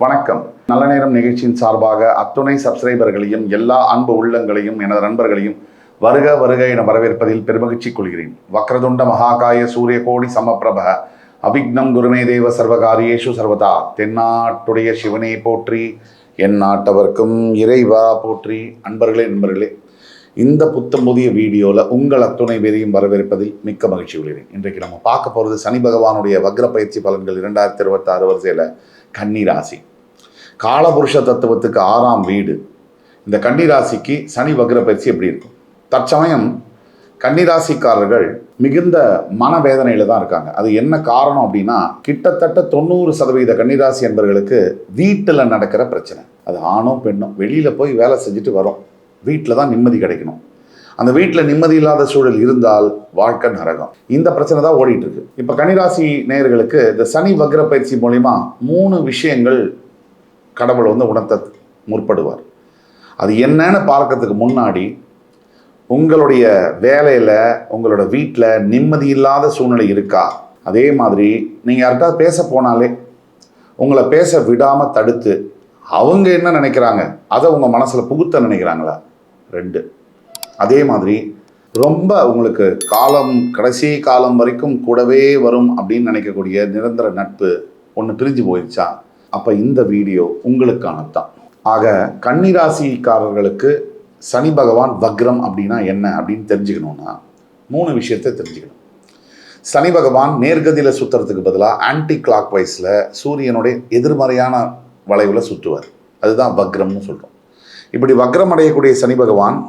வணக்கம். நல்ல நேரம் நிகழ்ச்சியின் சார்பாக அத்துணை சப்ஸ்கிரைபர்களையும் எல்லா அன்பு உள்ளங்களையும் எனது நண்பர்களையும் வருக வருக என வரவேற்பதில் பெருமகிழ்ச்சி கொள்கிறேன். வக்ரதுண்ட மகாகாய சூரிய கோடி சமப்பிரப அவிக்னம் குருமே தேவ சர்வகாரியேஷு சர்வதா. தென்னாட்டுடைய சிவனே போற்றி, என் நாட்டவர்க்கும் இறைவா போற்றி. நண்பர்களே, இந்த புத்தம் புதிய வீடியோவில் உங்கள் அத்துணை பேரையும் வரவேற்பதில் மிக்க மகிழ்ச்சி கொள்கிறேன். இன்றைக்கு நம்ம பார்க்க போகிறது சனி பகவானுடைய வக்ர பயிற்சி பலன்கள் 2026 வரிசையில் கன்னி ராசி. காலபுருஷ தத்துவத்துக்கு 6ஆம் வீடு. இந்த கன்னி ராசிக்கு சனி வக்ர பயிற்சி எப்படி இருக்கும்? தற்சமயம் கன்னிராசிக்காரர்கள் மிகுந்த மனவேதனையில தான் இருக்காங்க. அது என்ன காரணம் அப்படின்னா, கிட்டத்தட்ட 90% கன்னிராசி என்பவர்களுக்கு வீட்டில் நடக்கிற பிரச்சனை. அது ஆணோ பெண்ணோ வெளியில் போய் வேலை செஞ்சுட்டு வரோம், வீட்டில் தான் நிம்மதி கிடைக்கணும். அந்த வீட்டில் நிம்மதி இல்லாத சூழல் இருந்தால் வாழ்க்கை நரகம். இந்த பிரச்சனை தான் ஓடிட்டு இருக்கு. இப்போ கன்னிராசி நேயர்களுக்கு இந்த சனி வக்ர பயிற்சி மூலிமா 3 விஷயங்கள் கடவுள் உணர்த்த முற்படுவார். அது என்னன்னு பார்க்கறதுக்கு முன்னாடி, உங்களுடைய வேலையில் உங்களோட வீட்டில் நிம்மதி இல்லாத சூழ்நிலை இருக்கா? அதே மாதிரி நீங்கள் யார்கிட்ட பேச போனாலே உங்களை பேச விடாமல் தடுத்து அவங்க என்ன நினைக்கிறாங்க அதை உங்கள் மனசில் புகுத்த நினைக்கிறாங்களா? 2. அதே மாதிரி ரொம்ப உங்களுக்கு கடைசி காலம் வரைக்கும் கூடவே வரும் அப்படின்னு நினைக்கக்கூடிய நிரந்தர நட்பு ஒன்று பிரிஞ்சு போயிடுச்சா? அப்போ இந்த வீடியோ உங்களுக்கானதான். ஆக கன்னிராசிக்காரர்களுக்கு சனி பகவான் வக்ரம் அப்படின்னா என்ன அப்படின்னு தெரிஞ்சுக்கணும்னா 3 விஷயத்தை தெரிஞ்சுக்கணும். சனி பகவான் நேர்கதியில் சுற்றுறதுக்கு பதிலாக ஆன்டி கிளாக் வைஸில் சூரியனுடைய எதிர்மறையான வளைவில் சுற்றுவார். அதுதான் வக்ரம்னு சொல்கிறோம். இப்படி வக்ரம் அடையக்கூடிய சனி பகவான்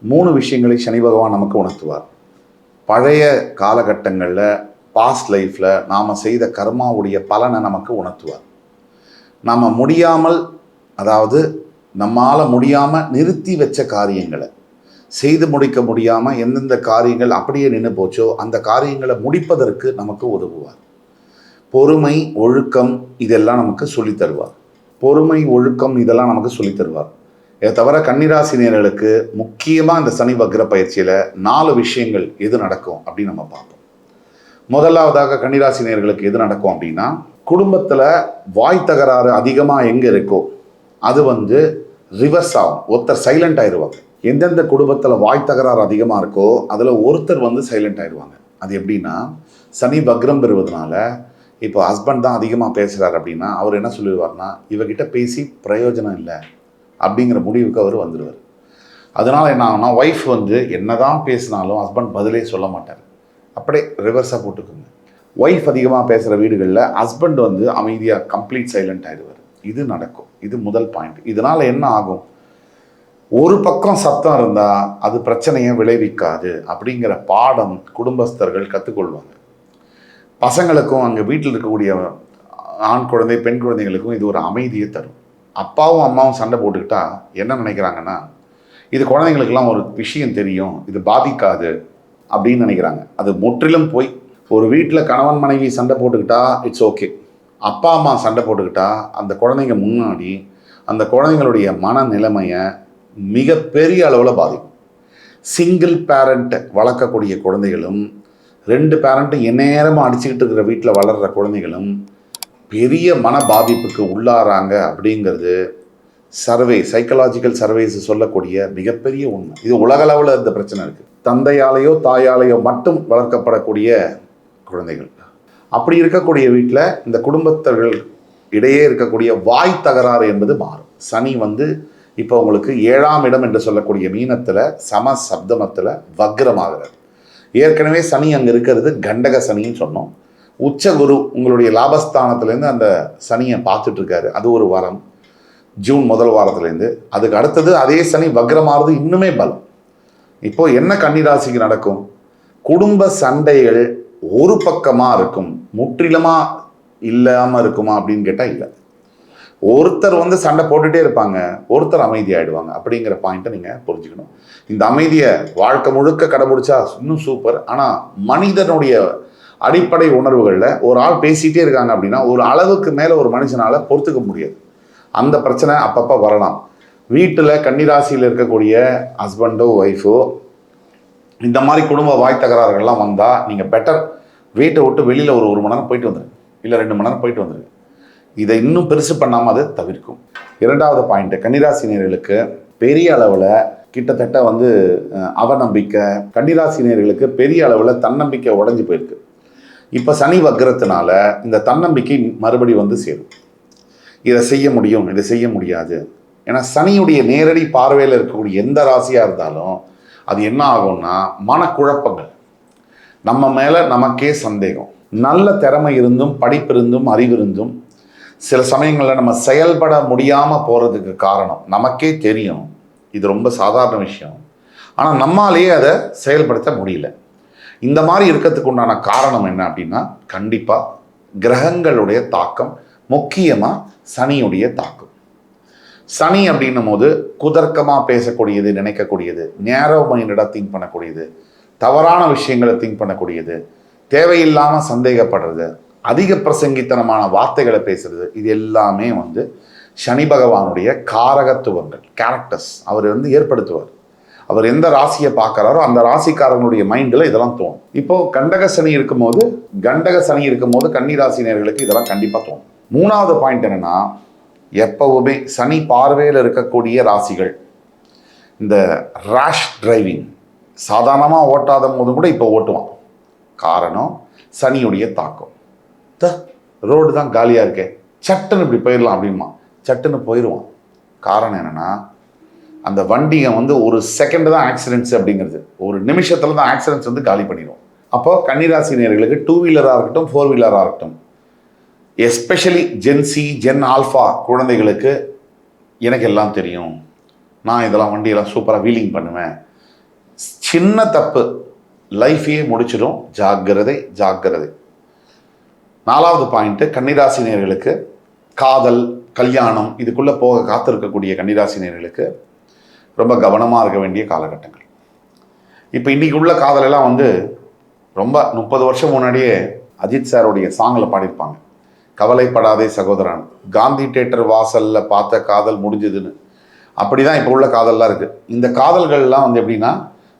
3 விஷயங்களை சனி பகவான் நமக்கு உணர்த்துவார். பழைய காலகட்டங்களில் பாஸ்ட் லைஃப்பில் நாம் செய்த கர்மாவுடைய பலனை நமக்கு உணர்த்துவார். நாம் முடியாமல், அதாவது நம்மால் முடியாமல் நிறுத்தி வச்ச காரியங்களை, செய்து முடிக்க முடியாமல் எந்தெந்த காரியங்கள் அப்படியே நின்று போச்சோ அந்த காரியங்களை முடிப்பதற்கு நமக்கு உதவுவார். பொறுமை, ஒழுக்கம் இதெல்லாம் நமக்கு சொல்லித் தருவார். இதெல்லாம் நமக்கு சொல்லித் தருவார். இதை தவிர கன்னிராசினியர்களுக்கு முக்கியமாக இந்த சனி வக்ர பயிற்சியில் 4 விஷயங்கள் எது நடக்கும் அப்படின்னு நம்ம பார்ப்போம். முதலாவதாக கன்னிராசினியர்களுக்கு எது நடக்கும் அப்படின்னா, குடும்பத்தில் வாய் தகராறு அதிகமாக எங்கே இருக்கோ அது ரிவர்ஸ் ஆகும். ஒருத்தர் சைலண்ட் ஆயிடுவாங்க. எந்தெந்த குடும்பத்தில் வாய் தகராறு அதிகமாக இருக்கோ அதில் ஒருத்தர் சைலண்ட் ஆயிடுவாங்க. அது எப்படின்னா, சனி வக்ரம் பெறுவதனால இப்போ ஹஸ்பண்ட் தான் அதிகமாக பேசுகிறார் அப்படின்னா அவர் என்ன சொல்லிடுவார்னா, இவகிட்ட பேசி பிரயோஜனம் இல்லை அப்படிங்கிற முடிவுக்கு அவர் வந்துடுவார். அதனால் என்ன ஆகுனா, ஒய்ஃப் என்ன தான் பேசினாலும் ஹஸ்பண்ட் பதிலே சொல்ல மாட்டார். அப்படியே ரிவர்ஸாக போட்டுக்கோங்க. ஒய்ஃப் அதிகமாக பேசுகிற வீடுகளில் ஹஸ்பண்ட் அமைதியாக கம்ப்ளீட் சைலண்ட் ஆகிடுவார். இது நடக்கும். இது முதல் பாயிண்ட். இதனால் என்ன ஆகும், ஒரு பக்கம் சத்தம் இருந்தால் அது பிரச்சனையை விளைவிக்காது அப்படிங்கிற பாடம் குடும்பஸ்தர்கள் கற்றுக்கொள்வாங்க. பசங்களுக்கும் அங்கே வீட்டில் இருக்கக்கூடிய ஆண் குழந்தை பெண் குழந்தைகளுக்கும் இது ஒரு அமைதியை தரும். அப்பாவும் அம்மாவும் சண்டை போட்டுக்கிட்டா என்ன நினைக்கிறாங்கன்னா, இது குழந்தைங்களுக்கெல்லாம் ஒரு விஷயம் தெரியும், இது பாதிக்காது அப்படின்னு நினைக்கிறாங்க. அது முற்றிலும் போய். ஒரு வீட்டில் கணவன் மனைவி சண்டை போட்டுக்கிட்டா இட்ஸ் ஓகே. அப்பா அம்மா சண்டை போட்டுக்கிட்டா அந்த குழந்தைங்க முன்னாடி அந்த குழந்தைங்களுடைய மன நிலைமையை மிகப்பெரிய அளவில் பாதிக்கும். சிங்கிள் பேரண்ட் வளர்க்கக்கூடிய குழந்தைகளும் 2 பேரண்ட்டும் எந்நேரமாக அடிச்சுக்கிட்டு இருக்கிற வீட்டில் வளர்கிற குழந்தைகளும் பெரிய மன பாதிப்புக்கு உள்ளாராங்க அப்படிங்கிறது சைக்கலாஜிக்கல் சர்வேஸ் சொல்லக்கூடிய மிகப்பெரிய உண்மை. இது உலகளவில் இந்த பிரச்சனை இருக்குது. தந்தையாலேயோ தாயாலேயோ மட்டும் வளர்க்கப்படக்கூடிய குழந்தைகள். அப்படி இருக்கக்கூடிய வீட்டில் இந்த குடும்பத்தர்கள் இடையே இருக்கக்கூடிய வாய் தகராறு என்பது மாறும். சனி இப்போ உங்களுக்கு 7ஆம் இடம் என்று சொல்லக்கூடிய மீனத்தில் சம சப்தமத்தில் வக்ரமாகிறது. ஏற்கனவே சனி அங்கே இருக்கிறது கண்டக சனின்னு சொன்னோம். உச்ச குரு உங்களுடைய லாபஸ்தானத்துலேருந்து அந்த சனியை பார்த்துட்ருக்காரு. அது ஒரு வாரம், ஜூன் முதல் வாரத்துலேருந்து. அதுக்கு அடுத்தது அதே சனி வக்ரமாகிறது, இன்னுமே பலம். இப்போது என்ன கன்னிராசிக்கு நடக்கும்? குடும்ப சண்டைகள் ஒரு பக்கமாக இருக்கும், முற்றிலுமாக இல்லாமல் இருக்குமா அப்படின்னு கேட்டால் இல்லை. ஒருத்தர் சண்டை போட்டுகிட்டே இருப்பாங்க, ஒருத்தர் அமைதியாகிடுவாங்க அப்படிங்கிற பாயிண்ட்டை நீங்கள் புரிஞ்சுக்கணும். இந்த அமைதியை வாழ்க்கை முழுக்க கடைபிடிச்சா இன்னும் சூப்பர். ஆனால் மனிதனுடைய அடிப்படை உணர்வுகளில் ஒரு ஆள் பேசிகிட்டே இருக்காங்க அப்படின்னா ஒரு அளவுக்கு மேலே ஒரு மனுஷனால் பொறுத்துக்க முடியாது. அந்த பிரச்சனை அப்பப்போ வரலாம். வீட்டில் கன்னிராசியில் இருக்கக்கூடிய ஹஸ்பண்டோ ஒய்ஃபோ இந்த மாதிரி குடும்ப வாய் தகராறுகள்லாம் வந்தால் நீங்கள் பெட்டர் வீட்டை விட்டு வெளியில் ஒரு 1 மணி நேரம் போயிட்டு வந்துடுங்க, இல்லை 2 மணி நேரம் போயிட்டு வந்துடுங்க. இதை இன்னும் பெருசு பண்ணாமல் அது தவிர்க்கும். இரண்டாவது பாயிண்ட், கன்னிராசினியர்களுக்கு பெரிய அளவில் கிட்டத்தட்ட வந்து அவநம்பிக்கை, கன்னிராசினியர்களுக்கு பெரிய அளவில் தன்னம்பிக்கை உடஞ்சி போயிருக்கு. இப்போ சனி வக்ரத்தினால இந்த தன்னம்பிக்கை மறுபடி வந்து சேரும். இதை செய்ய முடியும், இதை செய்ய முடியாது. ஏன்னா சனியுடைய நேரடி பார்வையில் இருக்கக்கூடிய எந்த ராசியாக இருந்தாலும் அது என்ன ஆகும்னா மனக்குழப்பங்கள், நம்ம மேலே நமக்கே சந்தேகம். நல்ல திறமை இருந்தும் படிப்பு இருந்தும் அறிவு இருந்தும் சில சமயங்களில் நம்ம செயல்பட முடியாமல் போகிறதுக்கு காரணம் நமக்கே தெரியும், இது ரொம்ப சாதாரண விஷயம், ஆனால் நம்மாலேயே அதை செயல்படுத்த முடியல. இந்த மாதிரி இருக்கிறதுக்கு உண்டான காரணம் என்ன அப்படின்னா கண்டிப்பாக கிரகங்களுடைய தாக்கம், முக்கியமாக சனியுடைய தாக்கம். சனி அப்படின்னும் போது குதர்க்கமாக பேசக்கூடியது, நினைக்கக்கூடியது, நேரோ மைண்டடாக திங்க் பண்ணக்கூடியது, தவறான விஷயங்களை திங்க் பண்ணக்கூடியது, தேவையில்லாமல் சந்தேகப்படுறது, அதிக பிரசங்கித்தனமான வார்த்தைகளை பேசுறது, இது எல்லாமே வந்து சனி பகவானுடைய காரகத்துவங்கள், கேரக்டர்ஸ் அவர் வந்து ஏற்படுத்துவார். அவர் எந்த ராசியை பார்க்குறாரோ அந்த ராசிக்காரங்களுடைய மைண்டில் இதெல்லாம் தோணும். இப்போது கண்டக சனி இருக்கும்போது கன்னி ராசினியர்களுக்கு இதெல்லாம் கண்டிப்பாக தோணும். மூணாவது பாயிண்ட் என்னென்னா, எப்பவுமே சனி பார்வையில் இருக்கக்கூடிய ராசிகள் இந்த ரேஷ் டிரைவிங், சாதாரணமாக ஓட்டாத போது கூட இப்போ ஓட்டுவான். காரணம் சனியுடைய தாக்கம். ரோடு தான் காலியாக இருக்கே, சட்டுன்னு இப்படி போயிடலாம் அப்படிமா, சட்டுன்னு போயிடுவான். காரணம் என்னென்னா அந்த வண்டியை வந்து ஒரு செகண்ட் தான் ஆக்சிடென்ட்ஸ் அப்படிங்கிறது, ஒரு நிமிஷத்தில் தான் ஆக்சிடென்ட்ஸ் வந்து காலி பண்ணிடுவோம். அப்போ கன்னிராசினியர்களுக்கு 2 வீலராக இருக்கட்டும் 4 வீலராக இருக்கட்டும், எஸ்பெஷலி ஜென்சி ஜென் ஆல்ஃபா குழந்தைகளுக்கு எனக்கு எல்லாம் தெரியும், நான் இதெல்லாம் வண்டியெல்லாம் சூப்பராக வீலிங் பண்ணுவேன், சின்ன தப்பு லைஃபையே முடிச்சிடும், ஜாக்கிரதை ஜாக்கிரதை. 4வது பாயிண்ட்டு, கன்னிராசினியர்களுக்கு காதல் கல்யாணம் இதுக்குள்ளே போக காத்திருக்கக்கூடிய கன்னிராசினியர்களுக்கு ரொம்ப கவனமாக இருக்க வேண்டிய காலகட்டங்கள். இப்போ இன்றைக்கி உள்ள காதலெல்லாம் வந்து ரொம்ப 30 வருஷம் முன்னாடியே அஜித் சாருடைய சாங்கில் பாடியிருப்பாங்க, கவலைப்படாதே சகோதரன், காந்தி தியேட்டர் வாசலில் பார்த்த காதல் முடிஞ்சதுன்னு. அப்படி தான் இப்போ உள்ள காதல்லாம் இருக்குது. இந்த காதல்கள்லாம் வந்து எப்படின்னா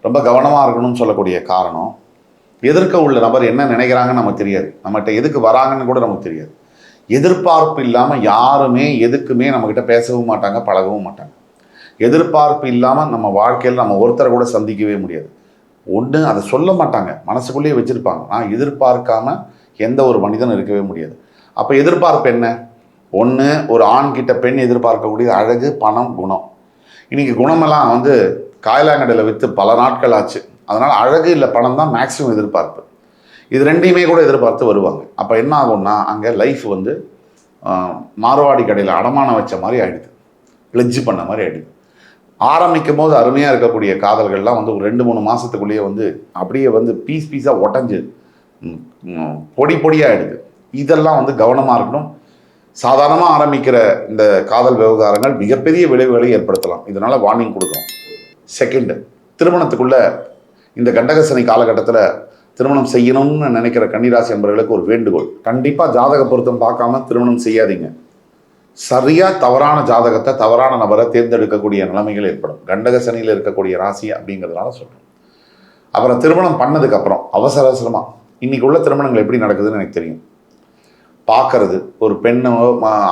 ரொம்ப கவனமாக இருக்கணும்னு சொல்லக்கூடிய காரணம், எதிர்க்க உள்ள நபர் என்ன நினைக்கிறாங்கன்னு நமக்கு தெரியாது, நம்மகிட்ட எதுக்கு வராங்கன்னு கூட நமக்கு தெரியாது. எதிர்பார்ப்பு இல்லாமல் யாருமே எதுக்குமே நம்மக்கிட்ட பேசவும் மாட்டாங்க, பழகவும் மாட்டாங்க. எதிர்பார்ப்பு இல்லாமல் நம்ம வாழ்க்கையில் நம்ம ஒருத்தரை கூட சந்திக்கவே முடியாது. ஒன்று அதை சொல்ல மாட்டாங்க, மனசுக்குள்ளேயே வச்சுருப்பாங்க. நான் எதிர்பார்க்காம எந்த ஒரு மனிதனும் இருக்கவே முடியாது. அப்போ எதிர்பார்ப்பு என்ன? ஒன்று, ஒரு ஆண்கிட்ட பெண் எதிர்பார்க்கக்கூடிய அழகு, பணம், குணம். இன்றைக்கி குணமெல்லாம் வந்து காயலாங்கடையில் விற்று பல நாட்கள் ஆச்சு. அதனால் அழகு இல்லை பணம் தான் மேக்ஸிமம் எதிர்பார்ப்பு. இது ரெண்டையுமே கூட எதிர்பார்த்து வருவாங்க. அப்போ என்ன ஆகும்னா அங்கே லைஃப் வந்து மார்வாடி கடையில் அடமானம் வச்ச மாதிரி ஆகிடுது, பிளெட்ஜ் பண்ண மாதிரி ஆகிடுது. ஆரம்பிக்கும் போது அருமையாக இருக்கக்கூடிய காதல்கள்லாம் வந்து ஒரு 2-3 மாதத்துக்குள்ளேயே வந்து அப்படியே வந்து பீஸாக உடஞ்சி பொடி பொடியாக ஆகிடுது. இதெல்லாம் வந்து கவனமாக இருக்கணும். சாதாரணமாக ஆரம்பிக்கிற இந்த காதல் விவகாரங்கள் மிகப்பெரிய விளைவுகளை ஏற்படுத்தலாம். இதனால் வார்னிங் கொடுக்கணும். செகண்டு, திருமணத்துக்குள்ள இந்த கண்டகசனி காலகட்டத்தில் திருமணம் செய்யணும்னு நினைக்கிற கன்னிராசி என்பவர்களுக்கு ஒரு வேண்டுகோள், கண்டிப்பாக ஜாதக பொருத்தம் பார்க்காம திருமணம் செய்யாதீங்க. சரியாக தவறான ஜாதகத்தை, தவறான நபரை தேர்ந்தெடுக்கக்கூடிய நிலைமைகள் ஏற்படும். கண்டகசனியில் இருக்கக்கூடிய ராசி அப்படிங்கிறதுனால சொல்கிறேன். அப்புறம் திருமணம் பண்ணதுக்கப்புறம் அவசரமாக இன்றைக்கி உள்ள திருமணங்கள் எப்படி நடக்குதுன்னு எனக்கு தெரியும். பார்க்கறது, ஒரு பெண்ணோ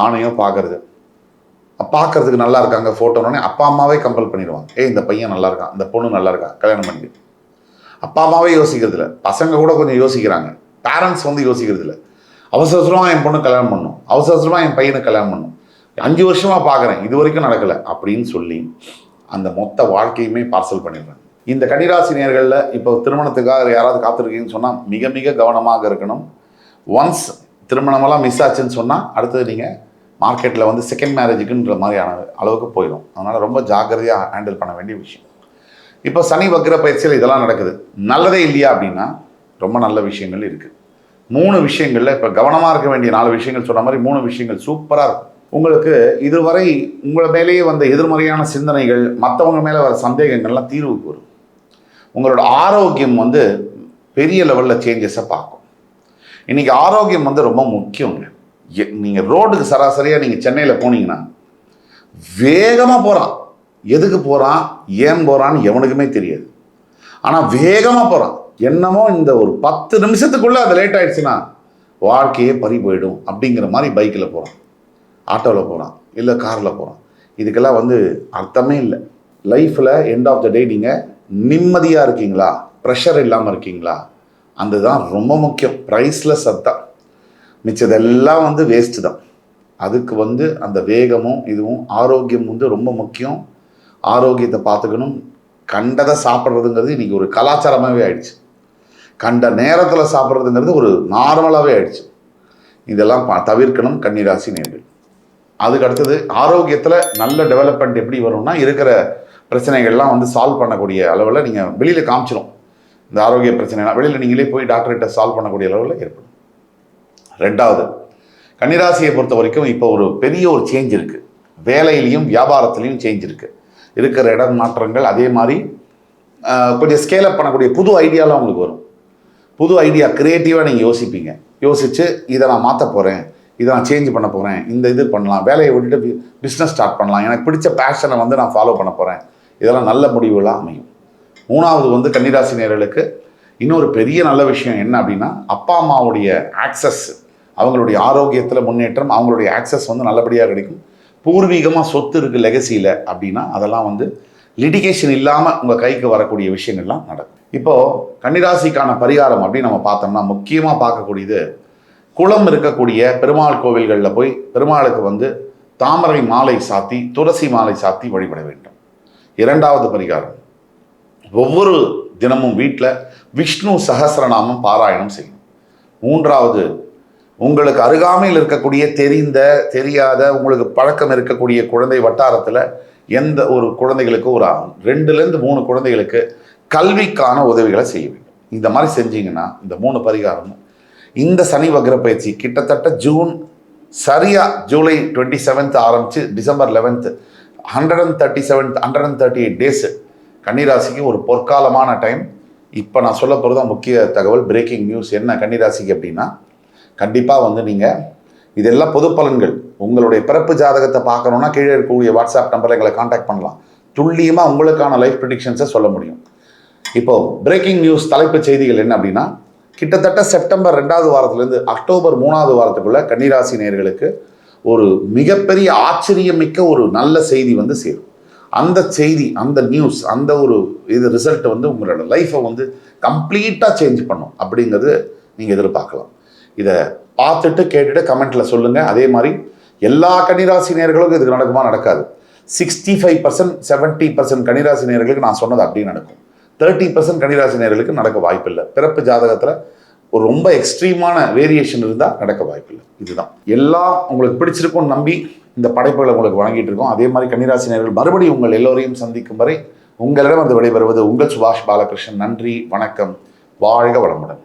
ஆணையோ பார்க்கறதுக்கு நல்லா இருக்காங்க, ஃபோட்டோனே அப்பா அம்மாவே கம்பல் பண்ணிடுவாங்க, இந்த பையன் நல்லா இருக்கான், இந்த பொண்ணு நல்லா இருக்கா, கல்யாணம் பண்ணி. அப்பா அம்மாவே யோசிக்கிறது இல்லை, பசங்க கூட கொஞ்சம் யோசிக்கிறாங்க, பேரண்ட்ஸ் வந்து யோசிக்கிறது இல்லை. அவசரமாக என் பொண்ணு கல்யாணம் பண்ணணும், அவசரமாக என் பையனை கல்யாணம் பண்ணணும், 5 வருஷமாக பார்க்குறேன், இது வரைக்கும் நடக்கலை அப்படின்னு சொல்லி அந்த மொத்த வாழ்க்கையுமே பார்சல் பண்ணிடுறாங்க. இந்த கன்னிராசினியர்களில் இப்போ திருமணத்துக்காக யாராவது காத்திருக்கீங்கன்னு சொன்னால் மிக மிக கவனமாக இருக்கணும். ஒன்ஸ் திருமணமெல்லாம் மிஸ் ஆச்சுன்னு சொன்னால் அடுத்தது நீங்கள் மார்க்கெட்டில் வந்து செகண்ட் மேரேஜுக்குன்ற மாதிரியான அளவுக்கு போயிடும். அதனால் ரொம்ப ஜாக்கிரதையாக ஹேண்டில் பண்ண வேண்டிய விஷயம். இப்போ சனி வக்ர பயிற்சியில் இதெல்லாம் நடக்குது. நல்லதே இல்லையா அப்படின்னா ரொம்ப நல்ல விஷயங்கள் இருக்குது. 3 விஷயங்களில் இப்போ கவனமாக இருக்க வேண்டிய 4 விஷயங்கள் சொன்ன மாதிரி 3 விஷயங்கள் சூப்பராக இருக்கும். உங்களுக்கு இதுவரை உங்களை மேலேயே வந்த எதிர்மறையான சிந்தனைகள், மற்றவங்க மேலே வர சந்தேகங்கள்லாம் தீர்வுக்கு வரும். உங்களோட ஆரோக்கியம் வந்து பெரிய லெவலில் சேஞ்சஸை பார்க்கும். இன்றைக்கி ஆரோக்கியம் வந்து ரொம்ப முக்கியங்க. நீங்கள் ரோடுக்கு சராசரியாக நீங்கள் சென்னையில் போனீங்கன்னா வேகமாக போகிறான், எதுக்கு போகிறான், ஏன் போகிறான்னு எவனுக்குமே தெரியாது. ஆனால் வேகமாக போகிறான், என்னமோ இந்த ஒரு 10 நிமிஷத்துக்குள்ளே அது லேட் ஆகிடுச்சுன்னா வாழ்க்கையே பறி போயிடும் அப்படிங்கிற மாதிரி பைக்கில் போகிறான். ஆட்டோவில் போகிறான், இல்லை காரில் போகிறான். இதுக்கெல்லாம் வந்து அர்த்தமே இல்லை. லைஃப்பில் எண்ட் ஆஃப் த டே நீங்கள் நிம்மதியாக இருக்கீங்களா, ப்ரெஷர் இல்லாமல் இருக்கீங்களா, அதுதான் ரொம்ப முக்கியம். ப்ரைஸ்லெஸ் அதுதான். மிச்சதெல்லாம் வந்து வேஸ்ட்டு தான். அதுக்கு வந்து அந்த வேகமும் இதுவும் ஆரோக்கியம் வந்து ரொம்ப முக்கியம். ஆரோக்கியத்தை பார்த்துக்கணும். கண்டதை சாப்பிட்றதுங்கிறது இன்றைக்கி ஒரு கலாச்சாரமாகவே ஆயிடுச்சு. கண்ட நேரத்தில் சாப்பிட்றதுங்கிறது ஒரு நார்மலாகவே ஆயிடுச்சு. இதெல்லாம் தவிர்க்கணும் கன்னிராசி நேயர்கள். அதுக்கு அடுத்தது ஆரோக்கியத்தில் நல்ல டெவலப்மெண்ட் எப்படி வரும்னா, இருக்கிற பிரச்சனைகள்லாம் வந்து சால்வ் பண்ணக்கூடிய அளவில் நீங்கள் வெளியில் காமிச்சிடும். இந்த ஆரோக்கிய பிரச்சனைலாம் வெளியில் நீங்களே போய் டாக்டர்கிட்ட சால்வ் பண்ணக்கூடிய அளவில் ஏற்படும். ரெண்டாவது, கன்னிராசியை பொறுத்த வரைக்கும் இப்போ ஒரு பெரிய ஒரு சேஞ்ச் இருக்குது. வேலையிலையும் வியாபாரத்துலேயும் சேஞ்ச் இருக்குது. இருக்கிற இடம் மாற்றங்கள், அதே மாதிரி கொஞ்சம் ஸ்கேலப் பண்ணக்கூடிய புது ஐடியாலாம் உங்களுக்கு வரும். புது ஐடியா க்ரியேட்டிவாக நீங்கள் யோசிப்பீங்க. யோசித்து இதை நான் மாற்ற போகிறேன், இதை நான் சேஞ்ச் பண்ண போகிறேன், இந்த இது பண்ணலாம், வேலையை விட்டுட்டு பிஸ்னஸ் ஸ்டார்ட் பண்ணலாம், எனக்கு பிடிச்ச பேஷனை வந்து நான் ஃபாலோ பண்ண போகிறேன். இதெல்லாம் நல்ல முடிவுகளாக அமையும். மூணாவது வந்து கன்னிராசி நேயர்களுக்கு இன்னொரு பெரிய நல்ல விஷயம் என்ன அப்படின்னா, அப்பா அம்மாவுடைய ஆக்சஸ், அவங்களுடைய ஆரோக்கியத்தில் முன்னேற்றம், அவங்களுடைய ஆக்சஸ் வந்து நல்லபடியாக கிடைக்கும். பூர்வீகமாக சொத்து இருக்குது லெகசியில் அப்படின்னா அதெல்லாம் வந்து லிட்டிகேஷன் இல்லாமல் உங்கள் கைக்கு வரக்கூடிய விஷயங்கள்லாம் நடக்கும். இப்போது கன்னிராசிக்கான பரிகாரம் அப்படின்னு நம்ம பார்த்தோம்னா முக்கியமாக பார்க்கக்கூடியது, குளம் இருக்கக்கூடிய பெருமாள் கோவில்களில் போய் பெருமாளுக்கு வந்து தாமரை மாலை சாத்தி, துளசி மாலை சாத்தி வழிபட வேண்டும். இரண்டாவது பரிகாரம், ஒவ்வொரு தினமும் வீட்டில் விஷ்ணு சஹஸ்ரநாமம் பாராயணம் செய்யணும். மூன்றாவது, உங்களுக்கு அருகாமையில் இருக்கக்கூடிய தெரிந்த தெரியாத உங்களுக்கு பழக்கம் இருக்கக்கூடிய குழந்தை வட்டாரத்தில் எந்த ஒரு குழந்தைகளுக்கு ஒரு 2லேருந்து 3 குழந்தைகளுக்கு கல்விக்கான உதவிகளை செய்ய வேண்டும். இந்த மாதிரி செஞ்சீங்கன்னா இந்த 3 பரிகாரமும் இந்த சனி வக்ர பயிற்சி கிட்டத்தட்ட ஜூலை 27 ஆரம்பித்து டிசம்பர் 11 138 டேஸு கன்னிராசிக்கு ஒரு பொற்காலமான டைம். இப்போ நான் சொல்ல போகிறது தான் முக்கிய தகவல், பிரேக்கிங் நியூஸ். என்ன கன்னிராசிக்கு அப்படின்னா, கண்டிப்பாக வந்து நீங்கள் இதெல்லாம் பொது பலன்கள். உங்களுடைய பிறப்பு ஜாதகத்தை பார்க்கணுன்னா கீழே இருக்கக்கூடிய வாட்ஸ்அப் நம்பரில் எங்களை காண்டாக்ட் பண்ணலாம். துல்லியமாக உங்களுக்கான லைஃப் ப்ரெடிக்ஷன்ஸை சொல்ல முடியும். இப்போது பிரேக்கிங் நியூஸ் தலைப்புச் செய்திகள் என்ன அப்படின்னா, கிட்டத்தட்ட செப்டம்பர் 2வது வாரத்திலேருந்து அக்டோபர் 3வது வாரத்துக்குள்ளே கன்னிராசி நேயர்களுக்கு ஒரு மிகப்பெரிய ஆச்சரியமிக்க ஒரு நல்ல செய்தி வந்து சேரும். அந்த செய்தி, அந்த நியூஸ், அந்த ஒரு இது ரிசல்ட் வந்து உங்களோட லைஃப்பை வந்து கம்ப்ளீட்டாக சேஞ்ச் பண்ணும் அப்படிங்கிறது நீங்கள் எதிர்பார்க்கலாம். இதை பார்த்துட்டு கேட்டுட்டு கமெண்ட்டில் சொல்லுங்கள். அதே மாதிரி எல்லா கன்னிராசி நேயர்களுக்கும் இதுக்கு நடக்குமா? நடக்காது. 65% 70% கன்னிராசி நேயர்களுக்கு நான் சொன்னது அப்படி நடக்கும். 30% கன்னிராசி நேயர்களுக்கு நடக்க வாய்ப்பில்லை. பிறப்பு ஜாதகத்தில் ஒரு ரொம்ப எக்ஸ்ட்ரீமான வேரியேஷன் இருந்தால் நடக்க வாய்ப்பில்லை. இதுதான் எல்லாம் உங்களுக்கு பிடிச்சிருக்கும்னு நம்பி இந்த படைப்புகளை உங்களுக்கு வழங்கிட்டு இருக்கோம். அதே மாதிரி கன்னிராசி நேயர்கள் மறுபடியும் உங்கள் எல்லோரையும் சந்திக்கும் வரை உங்களிடம் வந்து விடைபெறுவது உங்கள் சுபாஷ் பாலகிருஷ்ணன். நன்றி, வணக்கம், வாழ்க வளமுடன்.